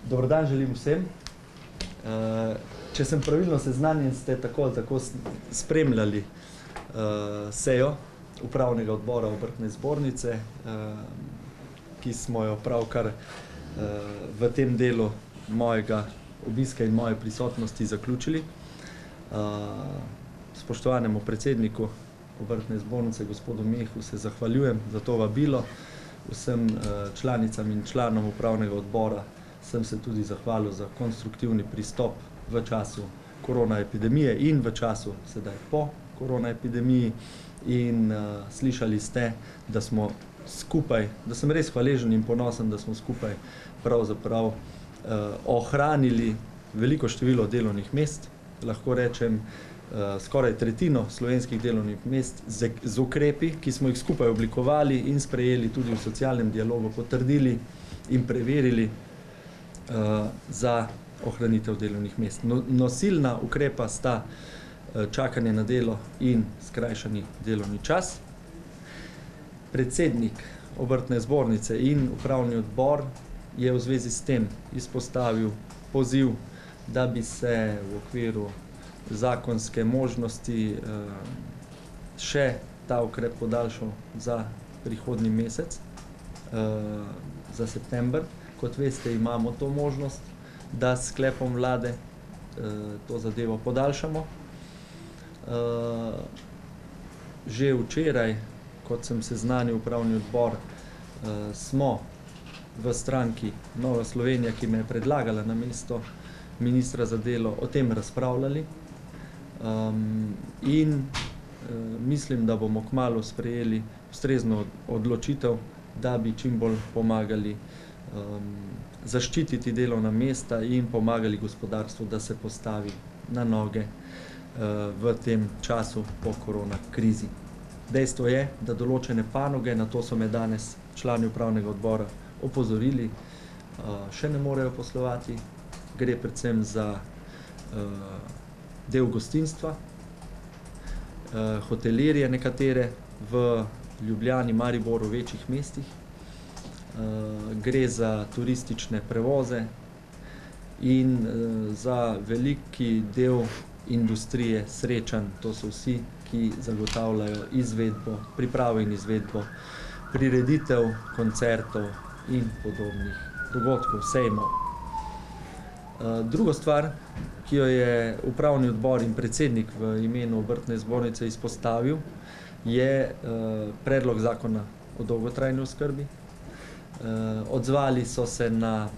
Dober dan želim vsem. Če sem pravilno seznanjen, ste tako ali tako spremljali sejo upravnega odbora Obrtne zbornice, ki smo jo pravkar v tem delu mojega obiska in moje prisotnosti zaključili. Spoštovanemu predsedniku Obrtne zbornice, gospodu Mehu, se zahvaljujem za to vabilo. Vsem članicam in članom upravnega odbora sem se tudi zahvalil za konstruktivni pristop v času korona epidemije in v času sedaj po korona epidemiji. In slišali ste, da smo skupaj, da sem res hvaležen in ponosen, da smo skupaj pravzaprav ohranili veliko število delovnih mest. Lahko rečem, skoraj tretjino slovenskih delovnih mest z ukrepi, ki smo jih skupaj oblikovali in sprejeli tudi v socialnem dialogu, potrdili in preverili za ohranitev delovnih mest. Nosilna ukrepa sta čakanje na delo in skrajšani delovni čas. Predsednik Obrtne zbornice in upravni odbor je v zvezi s tem izpostavil poziv, da bi se v okviru zakonske možnosti še ta ukrep podaljšal za prihodnji mesec, za september. Kot veste, imamo to možnost, da s sklepom vlade to zadevo podaljšamo. Že včeraj, kot sem seznanil upravni odbor, smo v stranki Nova Slovenija, ki me je predlagala na mesto ministra za delo, o tem razpravljali. In mislim, da bomo kmalu sprejeli ustrezno odločitev, da bi čim bolj pomagali zaščititi delovna mesta in pomagali gospodarstvu, da se postavi na noge v tem času po korona krizi. Dejstvo je, da določene panoge, na to so me danes člani upravnega odbora opozorili, še ne morejo poslovati. Gre predvsem za del gostinstva, hotelirje nekatere v Ljubljani, Mariboru, večjih mestih. Gre za turistične prevoze in za veliki del industrije srečanj. To so vsi, ki zagotavljajo izvedbo, pripravo in izvedbo prireditev, koncertov in podobnih dogodkov, sejmov. Druga stvar, ki jo je upravni odbor in predsednik v imenu Obrtne zbornice izpostavil, je predlog zakona o dolgotrajni oskrbi. Odzvali so se na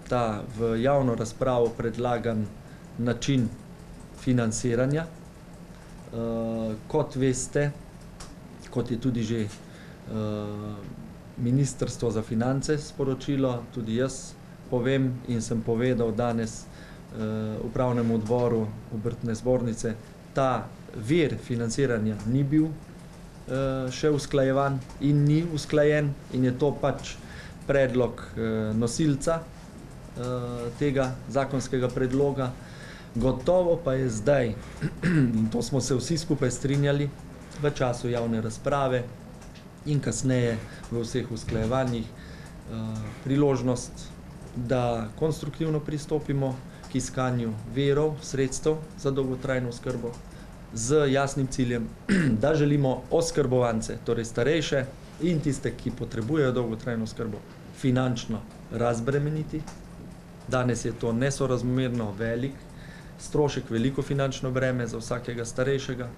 ta v javno razpravo predlagan način financiranja. Kot veste, kot je tudi že Ministrstvo za finance sporočilo, tudi jaz povem in sem povedal danes upravnemu odboru Obrtne zbornice, ta vir financiranja ni bil še usklajevan in ni usklajen in je to pač predlog nosilca tega zakonskega predloga. Gotovo pa je zdaj, in to smo se vsi skupaj strinjali v času javne razprave in kasneje v vseh usklajevanjih, priložnost, da konstruktivno pristopimo k iskanju virov, sredstev za dolgotrajno oskrbo z jasnim ciljem, da želimo oskrbovance, torej starejše in tiste, ki potrebujejo dolgotrajno oskrbo, finančno razbremeniti. Danes je to nesorazmerno velik strošek, veliko finančno breme za vsakega starejšega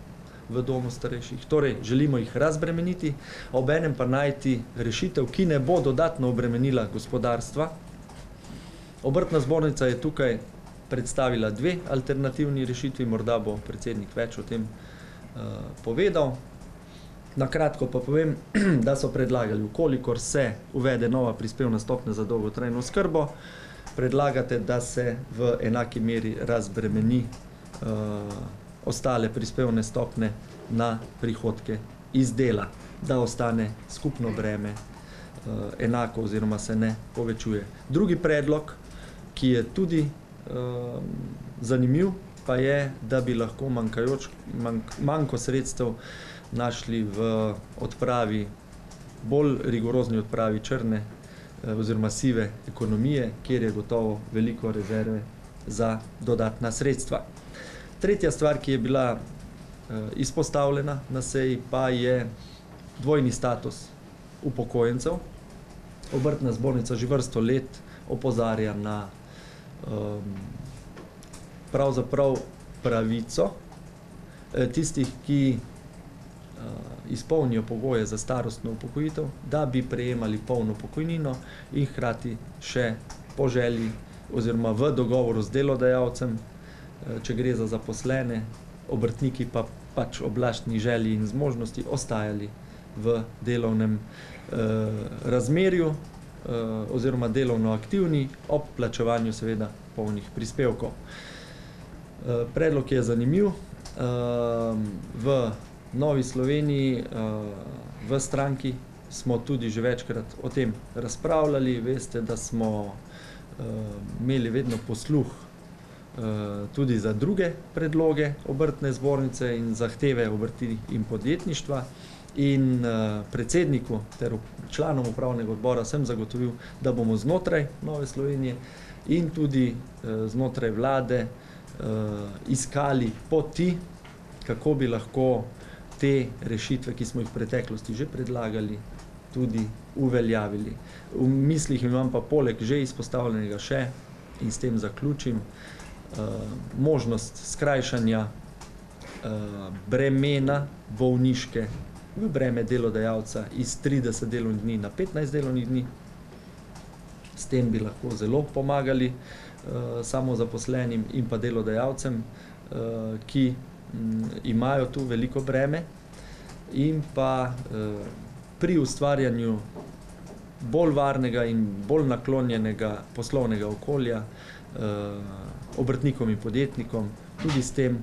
v domu starejših. Torej, želimo jih razbremeniti, obenem pa najti rešitev, ki ne bo dodatno obremenila gospodarstva. Obrtna zbornica je tukaj predstavila dve alternativni rešitvi, morda bo predsednik več o tem povedal. Na kratko pa povem, da so predlagali, vkolikor se uvede nova prispevna stopnja za dolgotrajno oskrbo, predlagate, da se v enaki meri razbremeni ostale prispevne stopnje na prihodke iz dela, da ostane skupno breme enako oziroma se ne povečuje. Drugi predlog, ki je tudi zanimiv, pa je, da bi lahko manko sredstev našli v odpravi, bolj rigorozni odpravi črne oziroma sive ekonomije, kjer je gotovo veliko rezerve za dodatna sredstva. Tretja stvar, ki je bila izpostavljena na seji, pa je dvojni status upokojencev. Obrtna zbornica že vrsto let opozarja na pravzaprav pravico tistih, ki izpolnijo pogoje za starostno upokojitev, da bi prejemali polno pokojnino in hkrati še po želji oziroma v dogovoru z delodajalcem, če gre za zaposlene, obrtniki pa pač ob lastni želji in zmožnosti ostajali v delovnem razmerju oziroma delovno aktivni ob plačevanju seveda polnih prispevkov. Predlog je zanimiv. V Novi Sloveniji, v stranki smo tudi že večkrat o tem razpravljali. Veste, da smo imeli vedno posluh tudi za druge predloge obrtne zbornice in zahteve obrti in podjetništva. In predsedniku ter članom upravnega odbora sem zagotovil, da bomo znotraj Nove Slovenije in tudi znotraj vlade iskali poti, kako bi lahko te rešitve, ki smo jih v preteklosti že predlagali, tudi uveljavili. V mislih imam pa poleg že izpostavljenega še, in s tem zaključim, možnost skrajšanja bremena bolniške v breme delodajalca iz 30 delovnih dni na 15 delovnih dni. S tem bi lahko zelo pomagali samozaposlenim in pa delodajalcem, ki imajo tu veliko breme, in pa pri ustvarjanju bolj varnega in bolj naklonjenega poslovnega okolja obrtnikom in podjetnikom, tudi s tem,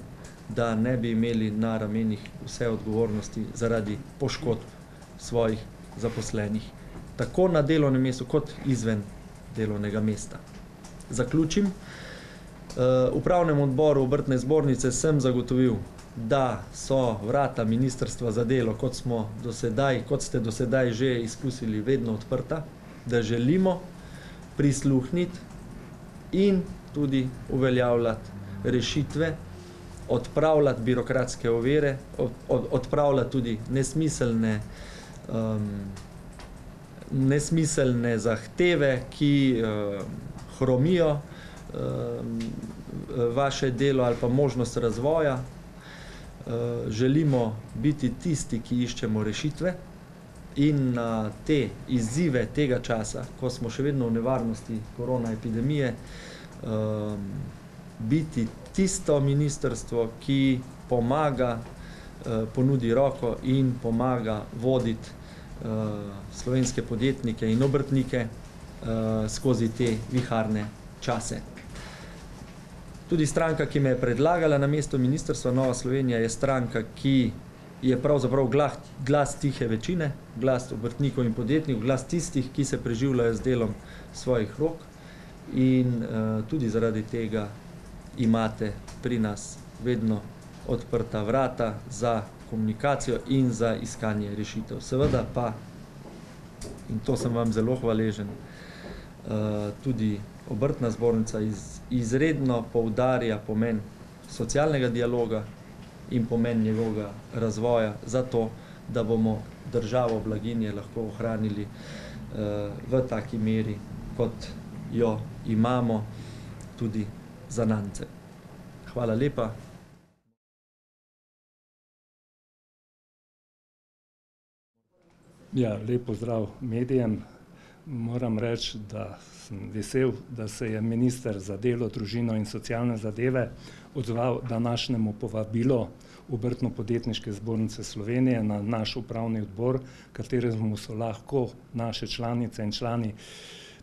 da ne bi imeli na ramenih vse odgovornosti zaradi poškodb svojih zaposlenih, tako na delovnem mestu kot izven delovnega mesta. Zaključim. Upravnemu odboru Obrtne zbornice sem zagotovil, da so vrata Ministrstva za delo, kot ste do sedaj že izkusili, vedno odprta, da želimo prisluhniti in tudi uveljavljati rešitve, odpravljati birokratske ovire, odpravljati tudi nesmiselne zahteve, ki hromijo vaše delo ali pa možnost razvoja. Želimo biti tisti, ki iščemo rešitve in na te izzive tega časa, ko smo še vedno v nevarnosti korona epidemije, biti tisto ministrstvo, ki pomaga, ponudi roko in pomaga voditi slovenske podjetnike in obrtnike skozi te viharne čase. Tudi stranka, ki me je predlagala na mesto ministrstva, Nova Slovenija, je stranka, ki je pravzaprav glas tihe večine, glas obrtnikov in podjetnikov, glas tistih, ki se preživljajo z delom svojih rok, in tudi zaradi tega imate pri nas vedno odprta vrata za komunikacijo in za iskanje rešitev. Seveda pa, in to sem vam zelo hvaležen, tudi Obrtna zbornica izredno poudarja pomen socialnega dialoga in pomen njegovega razvoja za to, da bomo državo blaginje lahko ohranili v taki meri, kot jo imamo tudi zanamce. Hvala lepa. Ja, lep pozdrav medijem. Moram reči, da sem vesel, da se je minister za delo, družino in socialne zadeve odzval današnjemu povabilu Obrtno-podjetniške zbornice Slovenije na naš upravni odbor, kateremu so lahko naše članice in člani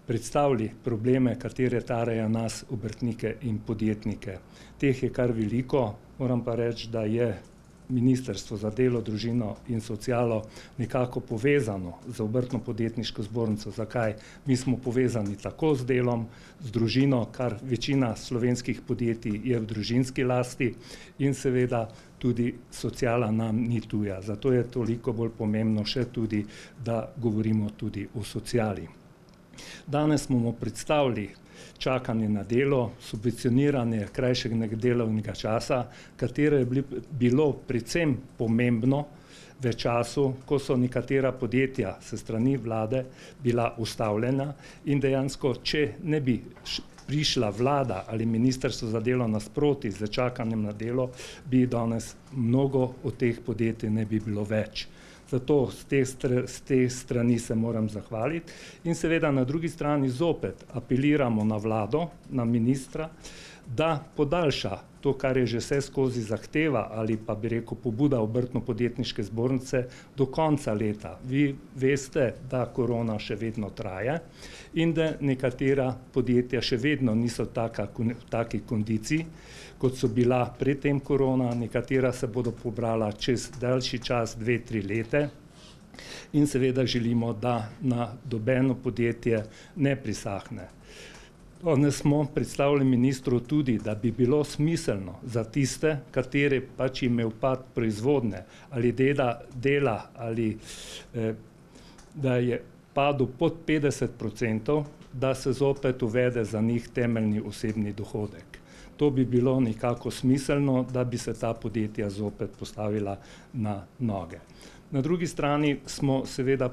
predstavili probleme, katere tarejo nas, obrtnike in podjetnike. Teh je kar veliko, moram pa reči, da je Ministrstvo za delo, družino in socialo nekako povezano z Obrtno-podjetniško zbornico. Zakaj? Mi smo povezani tako z delom, z družino, kar večina slovenskih podjetij je v družinski lasti, in seveda tudi sociala nam ni tuja. Zato je toliko bolj pomembno še tudi, da govorimo tudi o sociali. Danes smo mu predstavili čakanje na delo, subvencioniranje krajšega delovnega časa, katero je bilo predvsem pomembno v času, ko so nekatera podjetja se strani vlade bila ustavljena in dejansko, če ne bi prišla vlada ali ministrstvo za delo nasproti z čakanjem na delo, bi danes mnogo od teh podjetij ne bi bilo več. Zato z te strani se moram zahvaliti in seveda na drugi strani zopet apeliramo na vlado, na ministra, da podaljša to, kar je že vse skozi zahteva ali pa bi rekel pobuda Obrtno-podjetniške zbornice do konca leta. Vi veste, da korona še vedno traja in da nekatera podjetja še vedno niso v taki kondiciji, kot so bila pred tem korona, nekatera se bodo pobrala čez daljši čas, 2-3 leta. In seveda želimo, da na nobeno podjetje ne prisahne. Danes smo predstavili ministru tudi, da bi bilo smiselno za tiste, kateri pač jim je upad proizvodnje ali dela ali da je padel pod 50%, da se zopet uvede za njih temeljni osebni dohodek. To bi bilo nekako smiselno, da bi se ta podjetja zopet postavila na noge. Na drugi strani smo seveda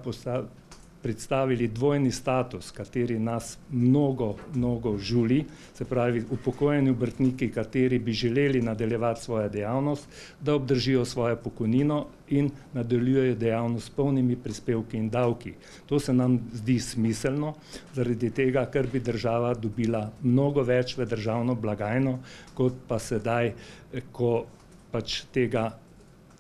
predstavili dvojni status, kateri nas mnogo žuli, se pravi upokojeni obrtniki, kateri bi želeli nadaljevati svojo dejavnost, da obdržijo svojo pokojnino in nadaljujejo dejavnost s polnimi prispevki in davki. To se nam zdi smiselno, zaradi tega, ker bi država dobila mnogo več v državno blagajno, kot pa sedaj, ko pač tega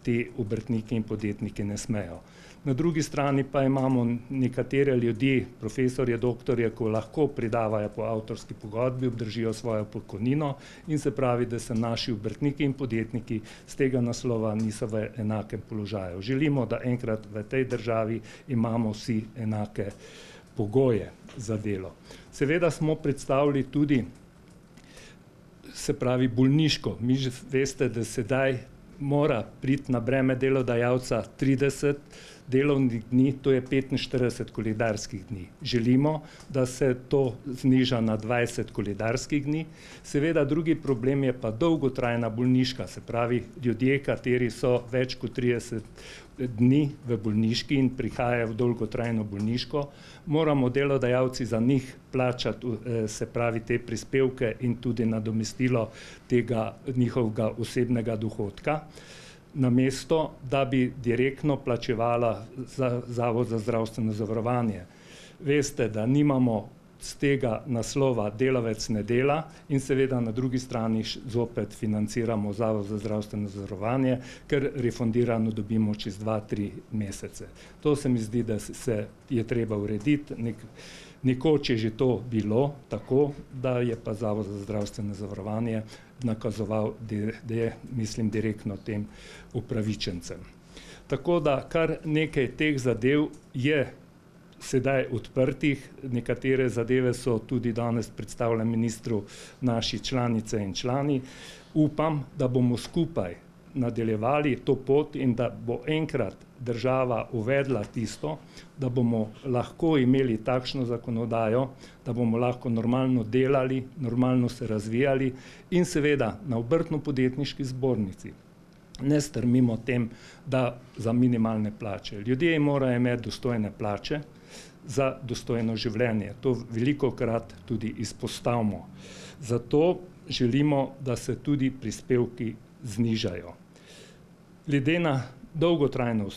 ti obrtniki in podjetniki ne smejo. Na drugi strani pa imamo nekatere ljudi, profesorje, doktorje, ko lahko predavajo po avtorski pogodbi, obdržijo svojo pokojnino in se pravi, da se naši obrtniki in podjetniki z tega naslova niso v enakem položaju. Želimo, da enkrat v tej državi imamo vsi enake pogoje za delo. Seveda smo predstavili tudi, se pravi, bolniško. Mi že veste, da sedaj mora priti na breme delodajalca 30 delovnih dni, to je 45 koledarskih dni. Želimo, da se to zniža na 20 koledarskih dni. Seveda drugi problem je pa dolgotrajna bolniška, se pravi ljudje, kateri so več kot 30 dni v bolniški in prihajajo v dolgotrajno bolniško, moramo delodajalci za njih plačati, se pravi, te prispevke in tudi nadomestilo tega njihovega osebnega dohodka, namesto da bi direktno plačevala Zavod za zdravstveno zavarovanje. Veste, da nimamo z tega naslova delavec ne dela in seveda na drugi strani zopet financiramo Zavod za zdravstveno zavarovanje, ker refundirano dobimo čez 2-3 mesece. To se mi zdi, da se je treba urediti. Nekoč je že to bilo tako, da je pa Zavod za zdravstveno zavarovanje nakazoval, da je, mislim, direktno tem upravičencem. Tako da kar nekaj teh zadev je sedaj odprtih, nekatere zadeve so tudi danes predstavljene ministru naši članice in člani. Upam, da bomo skupaj nadaljevali to pot in da bo enkrat država uvedla tisto, da bomo lahko imeli takšno zakonodajo, da bomo lahko normalno delali, normalno se razvijali in seveda na Obrtno-podjetniški zbornici ne strmimo tem, da za minimalne plače. Ljudje morajo imeti dostojne plače za dostojno življenje. To velikokrat tudi izpostavimo. Zato želimo, da se tudi prispevki znižajo. Glede na dolgotrajno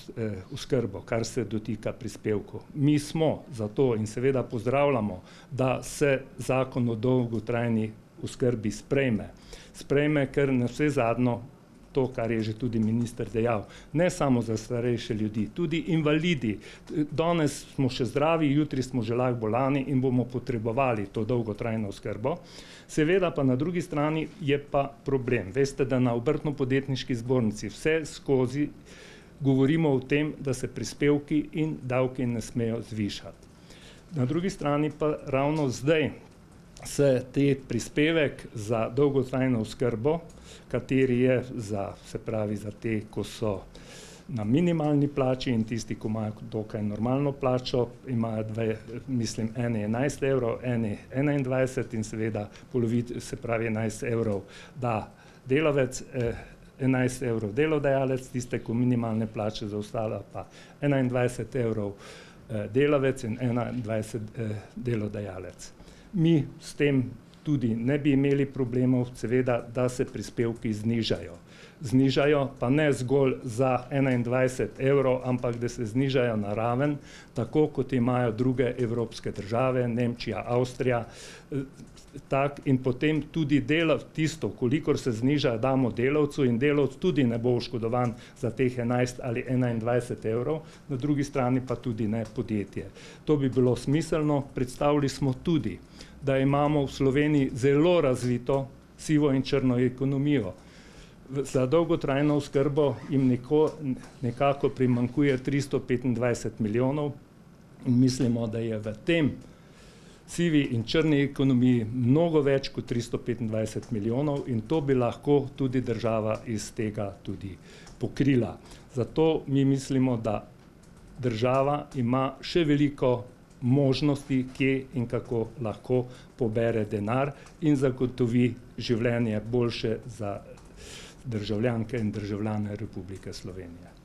oskrbo, kar se dotika prispevkov, mi smo za to in seveda pozdravljamo, da se zakon o dolgotrajni oskrbi sprejme, ker navsezadnje to, kar je že tudi minister dejal, ne samo za starejše ljudi, tudi invalidi. Danes smo še zdravi, jutri smo že lahko bolani in bomo potrebovali to dolgotrajno oskrbo. Seveda pa na drugi strani je pa problem. Veste, da na Obrtno-podjetniški zbornici vse skozi govorimo o tem, da se prispevki in davki ne smejo zvišati. Na drugi strani pa ravno zdaj se te prispevek za dolgotrajno oskrbo, kateri je za, se pravi, za te, ko so na minimalni plači in tisti, ki imajo dokaj normalno plačo, imajo mislim, eni 11 evrov, eni 21 in seveda se pravi 11 evrov da delavec, 11 evrov delodajalec, tiste, ki minimalne plače za ostala pa 21 evrov delavec in 21 delodajalec. Mi s tem tudi ne bi imeli problemov, seveda, da se prispevki znižajo. Znižajo pa ne zgolj za 21 evrov, ampak da se znižajo na raven, tako kot imajo druge evropske države, Nemčija, Avstrija, in potem tudi tisto, kolikor se zniža, damo delavcu in delavc tudi ne bo oškodovan za teh 11 ali 21 evrov, na drugi strani pa tudi ne podjetje. To bi bilo smiselno. Predstavili smo tudi, da imamo v Sloveniji zelo razvito sivo in črno ekonomijo. Za dolgotrajno oskrbo jim nekako primanjkuje 325 milijonov in mislimo, da je v tem sivi in črni ekonomiji mnogo več kot 325 milijonov in to bi lahko tudi država iz tega tudi pokrila. Zato mi mislimo, da država ima še veliko možnosti, kje in kako lahko pobere denar in zagotovi življenje boljše za državljanke in državljane Republike Slovenije.